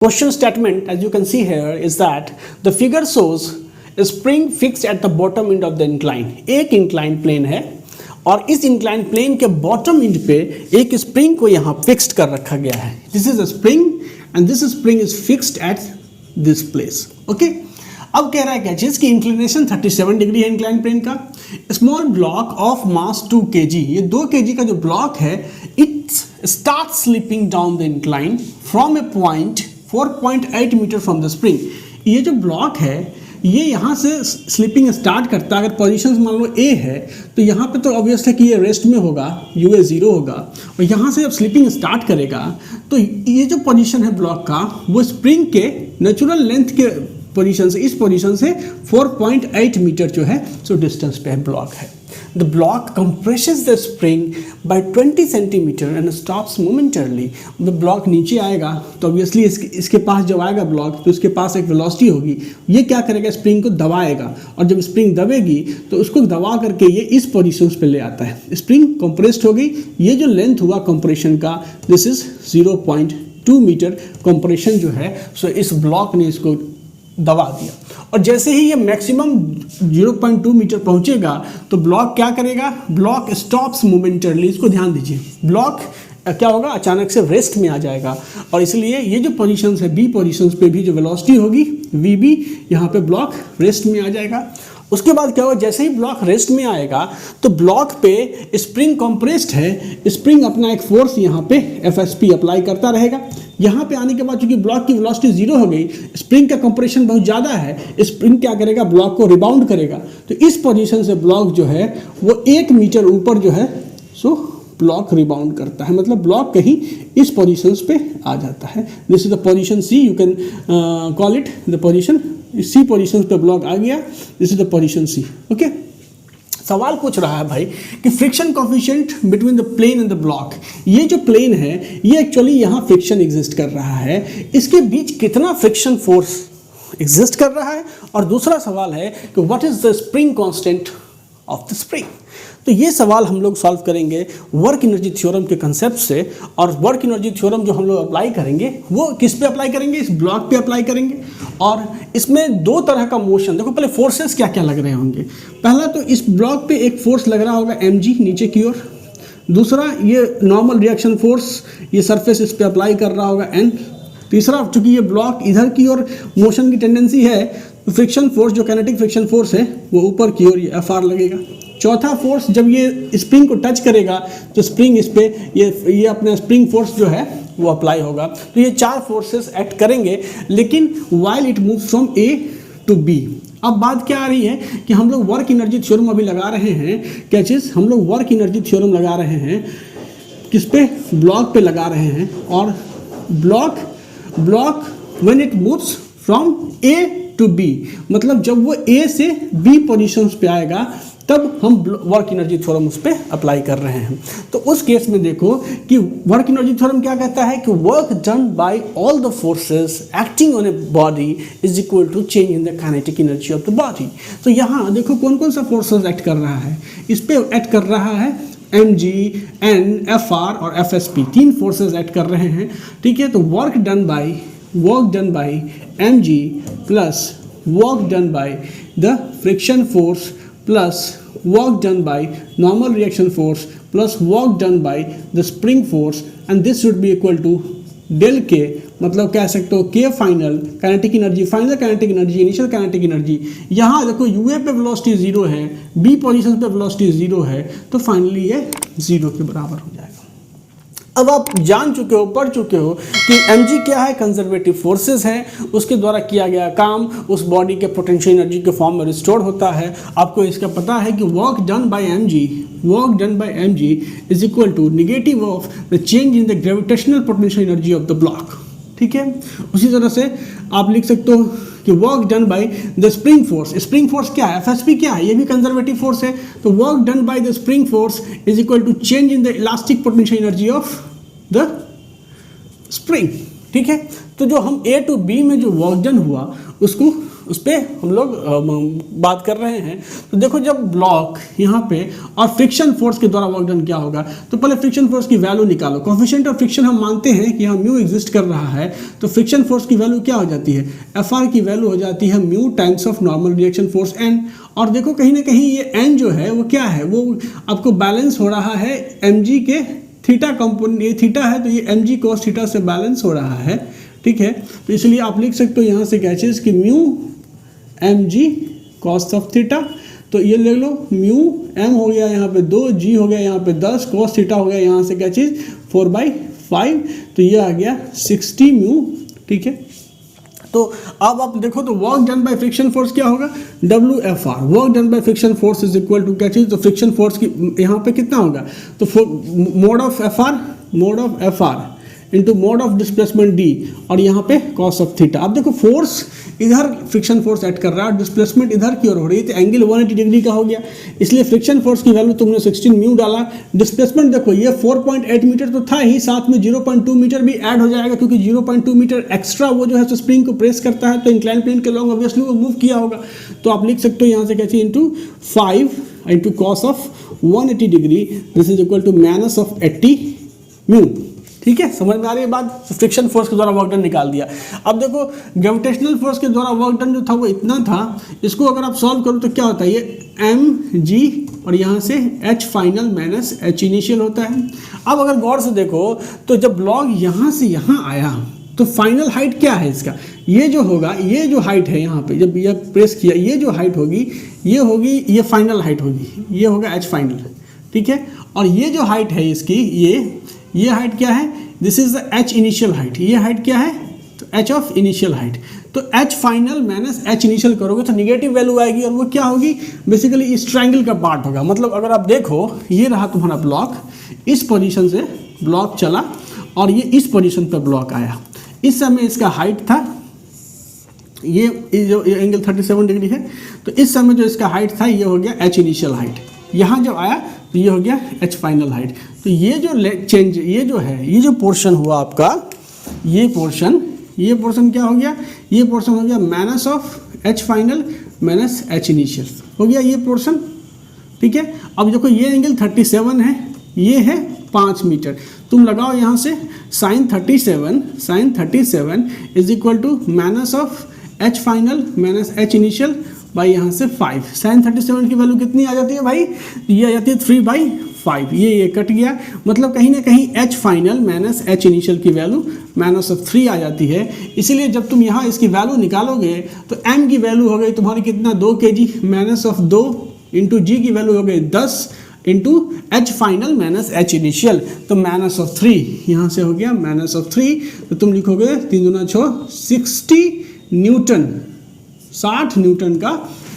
Question statement, as you can see here, is that the figure shows a spring fixed at the bottom end of the incline. एक inclined plane है और इस inclined plane के bottom end पे एक spring को यहाँ fixed कर रखा गया है. This is a spring and this spring is fixed at this place. Okay? अब कह रहा है क्या चीज कि इंक्लिनेशन 37 डिग्री है इंक्लाइन प्लेन का. Small block of mass 2 kg, ये 2 kg का जो ब्लॉक है, it start slipping down the incline from a point 4.8 metre from the spring. ये जो ब्लॉक है ये यहाँ से स्लिपिंग स्टार्ट करता है. अगर पोजीशन मान लो ए है तो यहाँ पे तो ऑब्वियस है कि ये रेस्ट में होगा, यूए 0 होगा, और यहाँ से जब स्लिपिंग स्टार्ट करेगा तो ये जो पोजीशन है ब्लॉक का वो स्प्रिंग के नेचुरल लेंथ के पोजीशन से, इस पोजीशन से 4.8 मीटर जो है सो डिस्टेंस पे है ब्लॉक है. The block compresses the spring by 20 centimetre and stops momentarily. The block नीचे आएगा तो ऑब्वियसली इसके पास जब आएगा ब्लॉक तो उसके पास एक वेलोसिटी होगी. ये क्या करेगा, स्प्रिंग को दबाएगा, और जब स्प्रिंग दबेगी तो उसको दबा करके ये इस पोजीशन पे ले आता है. स्प्रिंग कंप्रेस्ड हो गई. ये जो लेंथ हुआ कंप्रेशन का, दिस इज 0.2 मीटर कंप्रेशन जो है सो इस ब्लॉक ने इसको दबा दिया. और जैसे ही ये मैक्सिमम 0.2 मीटर पहुंचेगा तो ब्लॉक क्या करेगा, ब्लॉक स्टॉप्स मोमेंटरली. इसको ध्यान दीजिए, ब्लॉक क्या होगा, अचानक से रेस्ट में आ जाएगा, और इसलिए ये जो पोजीशंस है बी पोजीशंस पे भी जो वेलोसिटी होगी वी बी, यहाँ पे ब्लॉक रेस्ट में आ जाएगा. उसके बाद क्या होगा, जैसे ही ब्लॉक रेस्ट में आएगा तो ब्लॉक पे स्प्रिंग कंप्रेस्ड है, स्प्रिंग अपना एक फोर्स यहाँ पे एफएसपी अप्लाई करता रहेगा. यहाँ पे आने के बाद चूंकि ब्लॉक की वेलोसिटी 0 हो गई, स्प्रिंग का कंप्रेशन बहुत ज़्यादा है, स्प्रिंग क्या करेगा, ब्लॉक को रिबाउंड करेगा. तो इस पोजीशन से ब्लॉक जो है वो 1 मीटर ऊपर जो है सो ब्लॉक रिबाउंड करता है, मतलब ब्लॉक कहीं इस पोजीशंस पे आ जाता है. This is the position C, you can call it the position C. Position पे ब्लॉक आ गया, this is the position C. Okay, सवाल पूछ रहा है भाई कि friction coefficient between the plane and the block. ये जो प्लेन है ये एक्चुअली यहाँ फ्रिक्शन एग्जिस्ट कर रहा है, इसके बीच कितना फ्रिक्शन फोर्स एग्जिस्ट कर रहा है. और दूसरा सवाल है कि what is the spring constant of the spring. तो ये सवाल हम लोग सॉल्व करेंगे वर्क एनर्जी थ्योरम के कंसेप्ट से. और वर्क एनर्जी थ्योरम जो हम लोग अप्लाई करेंगे वो किस पे अप्लाई करेंगे, इस ब्लॉक पे अप्लाई करेंगे. और इसमें 2 तरह का मोशन, देखो पहले फोर्सेस क्या क्या लग रहे होंगे. पहला तो इस ब्लॉक पे एक फोर्स लग रहा होगा mg नीचे की ओर. दूसरा ये नॉर्मल रिएक्शन फोर्स ये सरफेस इस पे अप्लाई कर रहा होगा n. तीसरा चूंकि ये ब्लॉक इधर की ओर मोशन की टेंडेंसी है तो फ्रिक्शन फोर्स जो काइनेटिक फ्रिक्शन फोर्स है वो ऊपर की ओर ये Fr लगेगा. चौथा फोर्स जब ये स्प्रिंग को टच करेगा तो स्प्रिंग इस पे ये अपना स्प्रिंग फोर्स जो है वो अप्लाई होगा. तो ये 4 फोर्सेस एक्ट करेंगे, लेकिन while it move from A to B. अब बात क्या आ रही है कि हम लोग वर्क एनर्जी थ्योरम अभी लगा रहे हैं. क्या चीज़, हम लोग वर्क एनर्जी थ्योरम लगा रहे हैं किस पे, ब्लॉक पे लगा रहे हैं. और block when it moves from A to B, मतलब जब वो ए से बी पोजीशंस पे आएगा तब हम वर्क एनर्जी थ्योरम उस पर अप्लाई कर रहे हैं. तो उस केस में देखो कि वर्क एनर्जी थ्योरम क्या कहता है कि work done by all the forces acting on a body is equal to change in the kinetic energy of the body. तो यहाँ देखो कौन कौन सा फोर्सेस एक्ट कर रहा है. इस पे एक्ट कर रहा है mg, n, fr और fsp, 3 फोर्सेस एक्ट कर रहे हैं. ठीक है, तो work done by mg plus work done by the friction force plus work done by normal reaction force plus work done by the spring force, and this should be equal to del k. मतलब कह सकते हो k final kinetic energy, final kinetic energy, initial kinetic energy. यहाँ देखो UA पे velocity 0 है, B position पे velocity 0 है, तो फाइनली ये 0 के बराबर हो जाएगा. अब आप जान चुके हो, पढ़ चुके हो कि mg क्या है, कंजर्वेटिव फोर्सेस है, उसके द्वारा किया गया काम उस बॉडी के पोटेंशियल एनर्जी के फॉर्म में रिस्टोर होता है. आपको इसका पता है कि work done by mg is equal to negative of the change in the gravitational potential energy of the block. ठीक है, उसी तरह से आप लिख सकते हो कि work done by the spring force. Spring force क्या है, एफएसपी क्या है, ये भी कंजर्वेटिव फोर्स है. तो work done by the spring force is equal to change in the elastic potential energy of the spring. ठीक है, तो जो हम ए टू बी में जो वर्क डन हुआ उसको उस पर हम लोग बात कर रहे हैं। तो देखो जब ब्लॉक यहाँ पे और फ्रिक्शन फोर्स के द्वारा वर्क डन क्या होगा, तो पहले फ्रिक्शन फोर्स की वैल्यू निकालो। कोफिशिएंट ऑफ फ्रिक्शन हम मानते हैं कि यहाँ म्यू एग्जिस्ट कर रहा है, तो फ्रिक्शन फोर्स की वैल्यू क्या हो जाती है, एफ आर की वैल्यू हो जाती है mu times of normal reaction force N. और देखो कहीं ना कहीं ये एन जो है वो क्या है, वो आपको बैलेंस हो रहा है एम जी के थीटा कंपोनेंट, ये थीटा है तो ये एम जी कॉस थीटा से बैलेंस हो रहा है, ठीक है। तो इसलिए आप लिख सकते हो यहाँ से क्या चीज़ कि mu M G cos of theta, तो ये ले लो म्यू एम हो गया यहाँ पे 2, जी हो गया यहाँ पे 10, कॉस थीटा हो गया यहाँ से क्या चीज़ 4/5, तो ये आ गया 60 म्यू, ठीक है। तो अब आप देखो तो work done by friction force क्या होगा, WFR, work done by friction force is equal to क्या चीज़, तो फ्रिक्शन फोर्स की यहाँ पे कितना होगा, तो mode of F R into mode of displacement D, और यहाँ पे कॉस ऑफ थीटा। अब देखो फोर्स इधर फ्रिक्शन फोर्स ऐड कर रहा है और डिस्प्लेसमेंट इधर की ओर हो रही है, तो एंगल 180 डिग्री का हो गया। इसलिए फ्रिक्शन फोर्स की वैल्यू तुमने 16 म्यू डाला। डिस्प्लेसमेंट देखो ये 4.8 मीटर तो था ही, साथ में 0.2 मीटर भी ऐड हो जाएगा, क्योंकि 0.2 मीटर एक्स्ट्रा वो जो है स्प्रिंग को प्रेस करता है, तो इंक्लाइन प्लेन के लॉन्ग ऑब्वियसली वो मूव किया होगा। तो आप लिख सकते हो यहाँ से क्या चाहिए into 5 into cos of 180 degree, this is equal to minus of 80 mu, ठीक है। समझ में आ रही है बात, फ्रिक्शन फोर्स के द्वारा वर्क डन निकाल दिया। अब देखो ग्रेविटेशनल फोर्स के द्वारा वर्क डन जो था वो इतना था, इसको अगर आप सॉल्व करो तो क्या होता है, ये एम जी और यहाँ से H final minus H initial होता है। अब अगर गौर से देखो तो जब ब्लॉक यहाँ से यहाँ आया तो फाइनल हाइट क्या है इसका, ये जो होगा, ये जो हाइट है यहाँ पे जब ये प्रेस किया, ये जो हाइट होगी ये होगी, ये फाइनल हाइट होगी, ये होगा एच फाइनल, ठीक है। और ये जो हाइट है इसकी, ये हाइट क्या है, this is the H initial height, ये हाइट क्या है, तो एच ऑफ इनिशियल हाइट। तो H final minus H initial करोगे तो निगेटिव वैल्यू आएगी, और वो क्या होगी, बेसिकली इस ट्रायंगल का पार्ट होगा। मतलब अगर आप देखो ये रहा तुम्हारा ब्लॉक, इस पोजीशन से ब्लॉक चला और ये इस पोजीशन पे ब्लॉक आया, इस समय इसका हाइट था, ये जो ये एंगल 37 डिग्री है, तो इस समय जो इसका हाइट था ये हो गया एच इनिशियल हाइट। यहाँ जब आया तो ये हो गया एच फाइनल हाइट। तो ये जो चेंज, ये जो है, ये जो पोर्शन हुआ आपका, ये पोर्शन क्या हो गया, ये पोर्शन हो गया minus of H final minus H initial हो गया ये पोर्शन, ठीक है। अब देखो ये एंगल 37 है, ये है 5 मीटर, तुम लगाओ यहाँ से sine 37 is equal to minus of H final minus H initial by यहाँ से 5। साइन 37 की वैल्यू कितनी आ जाती है भाई, ये आ जाती है 3/5, ये कट गया, मतलब कहीं ना कहीं H final minus H initial की वैल्यू माइनस ऑफ 3 आ जाती है। इसीलिए जब तुम यहाँ इसकी वैल्यू निकालोगे तो m की वैल्यू हो गई तुम्हारी कितना, 2 kg माइनस ऑफ 2 इंटू जी की वैल्यू हो गई 10 into H final minus H initial, तो माइनस ऑफ 3 यहाँ से हो गया माइनस ऑफ 3, तो तुम लिखोगे 3 दूना 6 60 न्यूटन, 60 न्यूटन का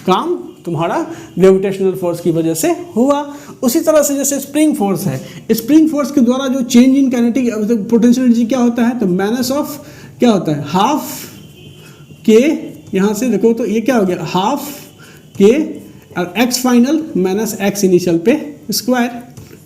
काम तुम्हारा ग्रेविटेशनल फोर्स की वजह से हुआ। उसी तरह से जैसे स्प्रिंग फोर्स है, स्प्रिंग फोर्स के द्वारा जो change in kinetic potential energy क्या होता है, तो माइनस ऑफ क्या होता है, हाफ के, यहाँ से देखो तो ये क्या हो गया हाफ के और x final minus x initial पे स्क्वायर,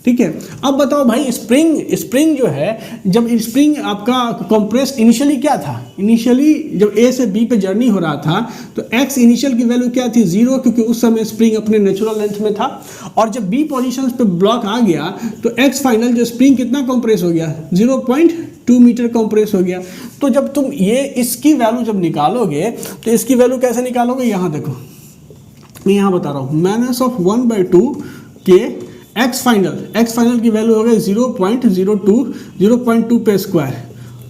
ठीक है। अब बताओ भाई स्प्रिंग जो है, जब स्प्रिंग आपका कंप्रेस्ड इनिशियली क्या था, इनिशियली जब ए से बी पे जर्नी हो रहा था तो एक्स इनिशियल की वैल्यू क्या थी 0, क्योंकि उस समय स्प्रिंग अपने नेचुरल लेंथ में था। और जब बी पोजीशन पे ब्लॉक आ गया तो एक्स फाइनल जो स्प्रिंग कितना कंप्रेस हो गया, 0.2 मीटर कंप्रेस हो गया। तो जब तुम ये इसकी वैल्यू जब निकालोगे तो इसकी वैल्यू कैसे निकालोगे, यहाँ देखो मैं यहाँ बता रहा हूँ, माइनस ऑफ 1/2 के एक्स फाइनल की वैल्यू हो गई 0.02 पे स्क्वायर,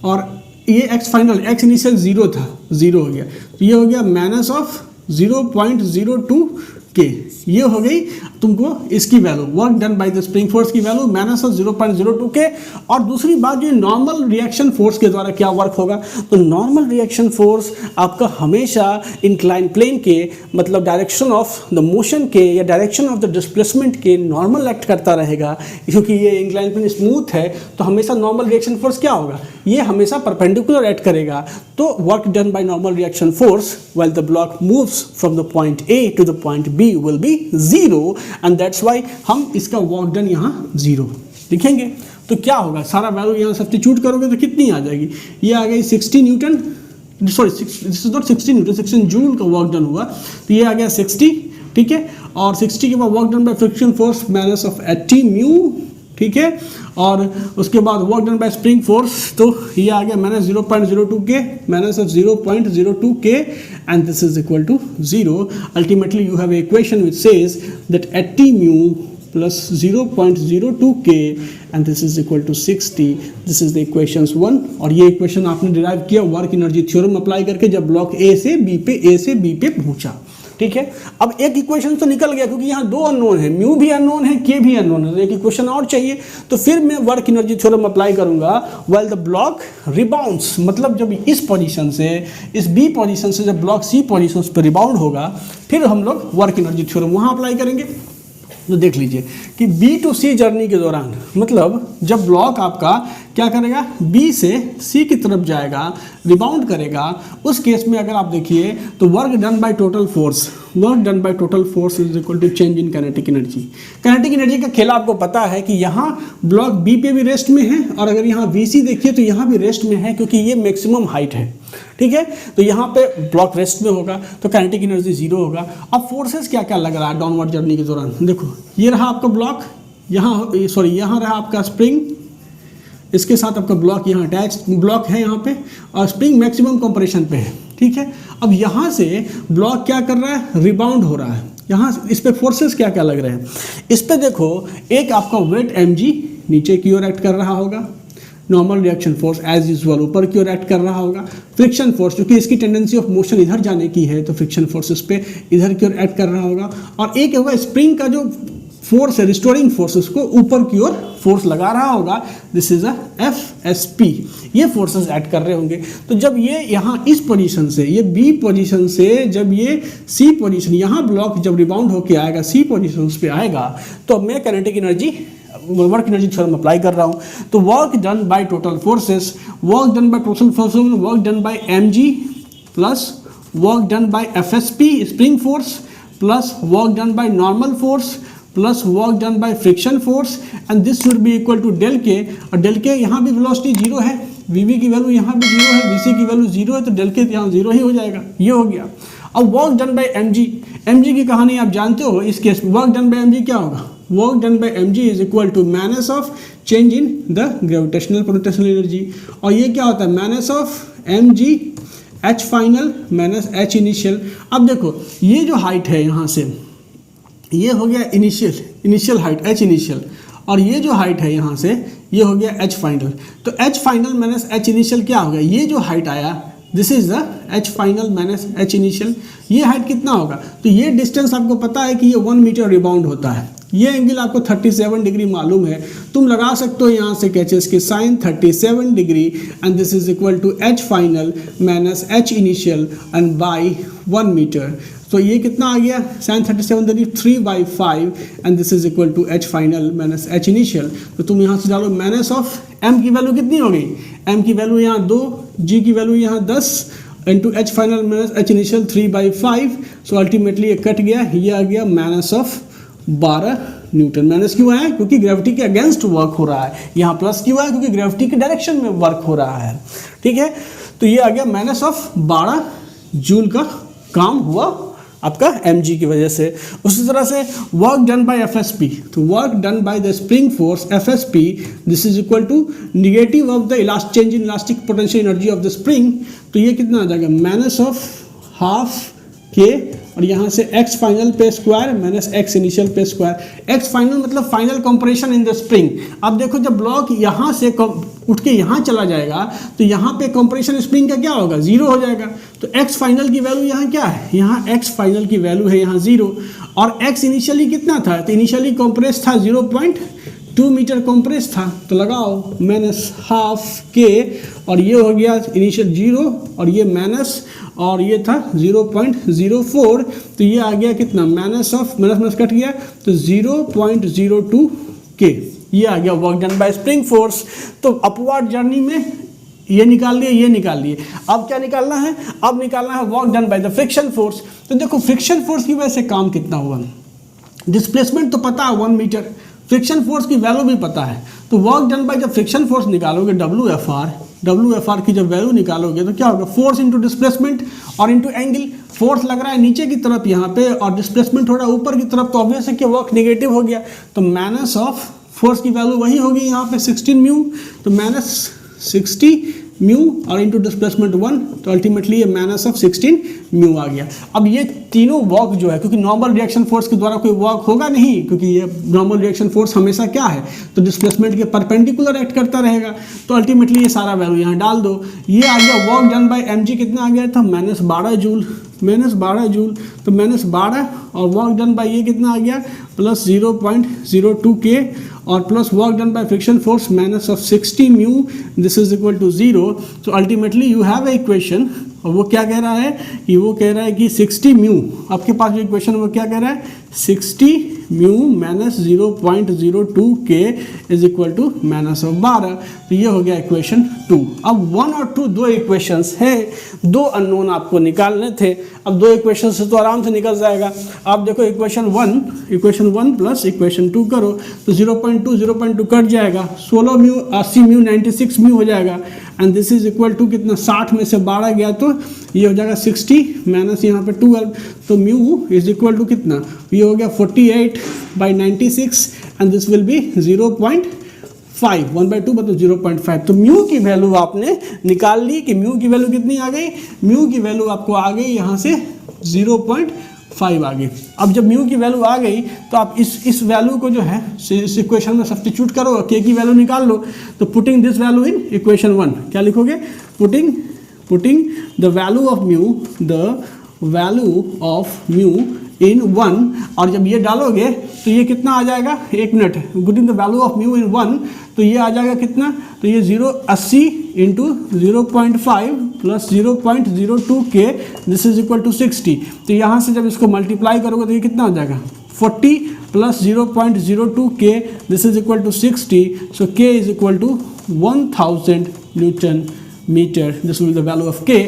और ये एक्स फाइनल एक्स इनिशियल 0 था, 0 हो गया, तो ये हो गया माइनस ऑफ 0.02 के, ये हो गई तुमको इसकी value, work done by the spring force की वैल्यू माइनस ऑफ 0.02 के। और दूसरी बात जो नॉर्मल रिएक्शन फोर्स के द्वारा क्या वर्क होगा, तो नॉर्मल रिएक्शन फोर्स आपका हमेशा इंक्लाइन प्लेन के मतलब डायरेक्शन ऑफ द मोशन के या डायरेक्शन ऑफ द डिस्प्लेसमेंट के नॉर्मल एक्ट करता रहेगा, क्योंकि ये इंक्लाइन प्लेन स्मूथ है तो हमेशा नॉर्मल रिएक्शन फोर्स क्या होगा, ये हमेशा परपेंडिकुलर एक्ट करेगा। तो work done by normal reaction force while the block moves from the point A to the point B will be 0, and that's why हम इसका वर्क डन यहाँ 0 लिखेंगे। तो क्या होगा, सारा वैल्यू यहाँ सब्स्टिट्यूट करोगे तो कितनी आ जाएगी, ये आ गई 60 Newton, sorry this is not 60 Newton, 16 joule का वर्क डन हुआ, तो ये आ गया 60, ठीक है। और 60 के बाद work done by friction force minus of 80 mu, ठीक है। और उसके बाद work done bye spring force, तो ये आ गया माइनस 0.02 के, minus of 0.02 K, and this is equal to 0। Ultimately you have equation which says that 80 mu plus 0.02 k and this is equal to 60. This is the equations 1, और ये equation आपने derive किया work energy theorem apply करके जब block ए से B पे पहुंचा, ठीक है। अब एक इक्वेशन तो निकल गया क्योंकि यहाँ दो अननोन है, म्यू भी अननोन है, के भी अननोन है, तो एक इक्वेशन और चाहिए। तो फिर मैं वर्क एनर्जी थ्योरम अप्लाई करूंगा व्हाइल द ब्लॉक रिबाउंड्स, मतलब जब इस पोजीशन से, इस बी पोजीशन से जब ब्लॉक सी पोजीशन पर रिबाउंड होगा, फिर हम लोग वर्क एनर्जी थ्योरम वहाँ अप्लाई करेंगे। तो देख लीजिए कि बी टू सी जर्नी के दौरान, मतलब जब ब्लॉक आपका क्या करेगा, बी से सी की तरफ जाएगा, रिबाउंड करेगा, उस केस में अगर आप देखिए तो work done by total force, work done by total force is equal to change in kinetic energy. Kinetic energy का खेल आपको पता है कि यहाँ ब्लॉक बी पे भी रेस्ट में है, और अगर यहाँ वी सी देखिए तो यहाँ भी रेस्ट में है क्योंकि ये मैक्सिमम हाइट है, ठीक है। तो यहाँ पे ब्लॉक रेस्ट में होगा तो काइनेटिक एनर्जी जीरो होगा। अब फोर्सेस क्या क्या लग रहा है डाउनवर्ड जर्नी के दौरान, देखो ये रहा आपका ब्लॉक, यहाँ सॉरी यहाँ रहा आपका स्प्रिंग, इसके साथ आपका ब्लॉक यहाँ अटैच ब्लॉक है यहाँ पे, और स्प्रिंग मैक्सिमम कंप्रेशन पे है, ठीक है। अब यहाँ से ब्लॉक क्या कर रहा है, रिबाउंड हो रहा है। यहाँ इस पे फोर्सेस क्या क्या लग रहे हैं, इस पे देखो एक आपका वेट mg नीचे की ओर एक्ट कर रहा होगा, normal reaction force as usual ऊपर की ओर एक्ट कर रहा होगा, फ्रिक्शन फोर्स क्योंकि इसकी टेंडेंसी ऑफ मोशन इधर जाने की है तो फ्रिक्शन फोर्स इस पे इधर की ओर एक्ट कर रहा होगा, और एक होगा स्प्रिंग का जो फोर्स है रिस्टोरिंग फोर्स, उसको ऊपर की ओर फोर्स लगा रहा होगा, दिस इज अ FSP, ये फोर्सेस एक्ट कर रहे होंगे। तो जब ये यहाँ इस पोजीशन से, ये बी पोजीशन से जब ये सी पोजीशन, यहाँ ब्लॉक जब रिबाउंड होके आएगा सी पोजीशन पे आएगा, तो मैं kinetic energy work energy theorem apply कर रहा हूँ। तो work done by total forces, work done by total forces, work done by mg plus work done by FSP spring force plus work done by normal force plus work done by friction force, and this should be equal to del K, और del के यहाँ भी velocity zero है, वीवी की value यहाँ भी zero है, VC की वैल्यू जीरो है, तो डेल के यहाँ जीरो ही हो जाएगा, ये हो गया। अब वर्क डन बाय mg की कहानी आप जानते हो, इस केस में वर्क डन बाय mg क्या होगा, work done by mg is equal to minus of change in the gravitational potential energy, और ये क्या होता है minus of mg h final minus h initial. अब देखो ये जो हाइट है यहाँ से, ये हो गया इनिशियल हाइट h इनिशियल, और ये जो हाइट है यहाँ से ये हो गया h फाइनल, तो h final minus h initial क्या हो गया, ये जो हाइट आया this is the h final minus h initial, ये हाइट कितना होगा, तो ये डिस्टेंस आपको पता है कि ये 1 मीटर रिबाउंड होता है, ये एंगल आपको 37 डिग्री मालूम है, तुम लगा सकते हो यहाँ से कैचेस की sine 37 degree, and this is equal to h final minus h initial and by 1 metre. तो ये कितना आ गया, sine 37 degree 3/5, and this is equal to h final minus h initial. तो तुम यहाँ से डालो माइनस ऑफ m की वैल्यू कितनी हो गई, m की वैल्यू यहाँ 2, g की वैल्यू यहाँ 10 into h final minus h initial 3/5, so ultimately ये कट गया, ये आ गया माइनस ऑफ 12 न्यूटन। माइनस क्यों आया, क्योंकि ग्रेविटी के अगेंस्ट वर्क हो रहा है, यहाँ प्लस क्यों आया, क्योंकि ग्रेविटी के डायरेक्शन में वर्क हो रहा है, ठीक है। तो ये आ गया माइनस ऑफ 12 जूल का काम हुआ आपका mg की वजह से। उसी तरह से वर्क डन बाय FSP, तो work done by the spring force FSP this is equal to negative of the change in elastic potential energy of the spring, तो ये कितना आ जाएगा माइनस ऑफ हाफ के, और यहाँ से x फाइनल पे स्क्वायर माइनस x इनिशियल पे स्क्वायर। x फाइनल मतलब final compression in the spring. अब देखो जब ब्लॉक यहाँ से उठ के यहाँ चला जाएगा तो यहाँ पे कंप्रेशन स्प्रिंग का क्या होगा, जीरो हो जाएगा। तो x फाइनल की वैल्यू यहाँ क्या है, यहाँ x फाइनल की वैल्यू है यहाँ जीरो, और x इनिशियली कितना था, तो इनिशियली कंप्रेस था 0.2 मीटर कंप्रेस था, तो लगाओ माइनस हाफ के, और ये हो गया इनिशियल जीरो, और ये माइनस, और ये था 0.04, तो ये आ गया कितना माइनस ऑफ माइनस कट गया, तो 0.02 के, ये आ गया work done bye spring force. तो अपवर्ड जर्नी में ये निकाल लिए, ये निकाल लिए। अब क्या निकालना है, अब निकालना है work done by the friction force. तो देखो फ्रिक्शन फोर्स की वजह से काम कितना हुआ, डिस्प्लेसमेंट तो पता है 1 मीटर, फ्रिक्शन फोर्स की वैल्यू भी पता है, तो work done by the friction force निकालोगे WFR WFR की जब वैल्यू निकालोगे तो क्या होगा, फोर्स इंटू डिस्प्लेसमेंट और इंटू एंगल। फोर्स लग रहा है नीचे की तरफ यहाँ पे और डिस्प्लेसमेंट हो रहा है ऊपर की तरफ, तो ऑब्वियस है कि वर्क नेगेटिव हो गया, तो माइनस ऑफ फोर्स की वैल्यू वही होगी यहाँ पे 16 म्यू, तो माइनस 60 म्यू और इंटू डिस्प्लेसमेंट 1, तो अल्टीमेटली ये माइनस ऑफ 16 म्यू आ गया। अब ये तीनों वर्क जो है, क्योंकि नॉर्मल रिएक्शन फोर्स के द्वारा कोई वर्क होगा नहीं, क्योंकि ये नॉर्मल रिएक्शन फोर्स हमेशा क्या है, तो डिस्प्लेसमेंट के परपेंडिकुलर एक्ट करता रहेगा, तो अल्टीमेटली ये सारा वैल्यू यहाँ डाल दो। ये आ गया वर्क डन बाय mg कितना आ गया था, माइनस 12 जूल, तो माइनस 12 और वर्क डन बाय ये कितना आ गया, प्लस 0.02 के और plus work done by friction force minus of 60 mu, this is equal to 0। So ultimately you have a equation, और वो क्या कह रहा है कि 60 म्यू, आपके पास जो इक्वेशन वो क्या कह रहा है, 60 mu minus 0.02 K is equal to minus of 12, तो ये हो गया इक्वेशन 2। अब 1 और 2 दो इक्वेशंस है, दो अननोन आपको निकालने थे, अब दो इक्वेशन से तो आराम से निकल जाएगा। आप देखो इक्वेशन 1 प्लस इक्वेशन 2 करो तो 0.2 कट जाएगा, 16 म्यू 80 म्यू 96 म्यू हो जाएगा, and this is equal to कितना, 60 में से 12 गया तो ये हो जाएगा 60 माइनस यहाँ पे 12, तो म्यू इज इक्वल टू कितना, ये हो गया 48/96 एंड दिस विल बी 0.5, 1/2 मतलब 0.5। तो म्यू की वैल्यू आपने निकाल ली कि म्यू की वैल्यू कितनी आ गई, म्यू की वैल्यू आपको आ गई यहाँ से 0.5 आ गई। अब जब म्यू की वैल्यू आ गई तो आप इस वैल्यू को जो है इस इक्वेशन में सब्स्टिट्यूट करो, के की वैल्यू निकाल लो, तो putting this value in equation 1 क्या लिखोगे, putting the value of mu in 1, और जब ये डालोगे तो ये कितना आ जाएगा, एक मिनट, putting the value of mu in 1, तो ये आ जाएगा कितना, तो ये 80 into 0.5 plus 0.02 K, this is equal to 60। तो यहाँ से जब इसको मल्टीप्लाई करोगे तो ये कितना आ जाएगा, 40 plus 0.02 K, this is equal to 60, so K is equal to 1000 newton metre, this will the value of K.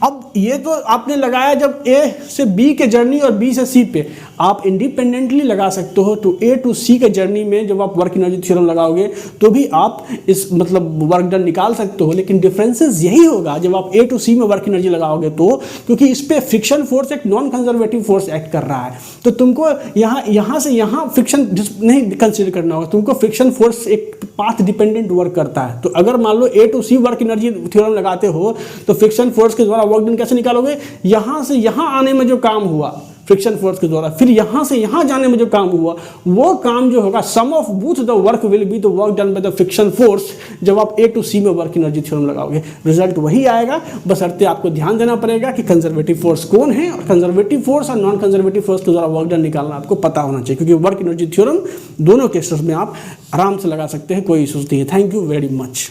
अब ये तो आपने लगाया जब ए से बी के जर्नी और बी से सी पे, आप इंडिपेंडेंटली लगा सकते हो, तो ए टू सी के जर्नी में जब आप वर्क एनर्जी थ्योरम लगाओगे तो भी आप इस मतलब वर्क डन निकाल सकते हो, लेकिन डिफरेंसेस यही होगा जब आप ए टू सी में वर्क एनर्जी लगाओगे तो, क्योंकि इस पे फ्रिक्शन फोर्स एक नॉन कंजर्वेटिव फोर्स एक्ट कर रहा है, तो तुमको यहाँ से यहाँ फ्रिक्शन नहीं कंसिडर करना होगा, तुमको फ्रिक्शन फोर्स एक पाथ डिपेंडेंट वर्क करता है। तो अगर मान लो A to C work energy theorem लगाते हो तो फ्रिक्शन फोर्स के द्वारा वर्क डन कैसे निकालोगे, यहाँ से यहाँ आने में जो काम हुआ फ्रिक्शन फोर्स के द्वारा, फिर यहाँ से यहाँ जाने में जो काम हुआ, वो काम जो होगा sum of both the work will be the work done by the friction force, जब आप ए टू सी में वर्क एनर्जी थ्योरम लगाओगे रिजल्ट वही आएगा। बशर्ते आपको ध्यान देना पड़ेगा कि कंजर्वेटिव फोर्स कौन है, और कंजर्वेटिव फोर्स और नॉन कंजर्वेटिव फोर्स के द्वारा वर्क डन निकालना आपको पता होना चाहिए, क्योंकि वर्क एनर्जी थ्योरम दोनों केसेस में आप आराम से लगा सकते हैं, कोई इशूज नहीं है। Thank you very much.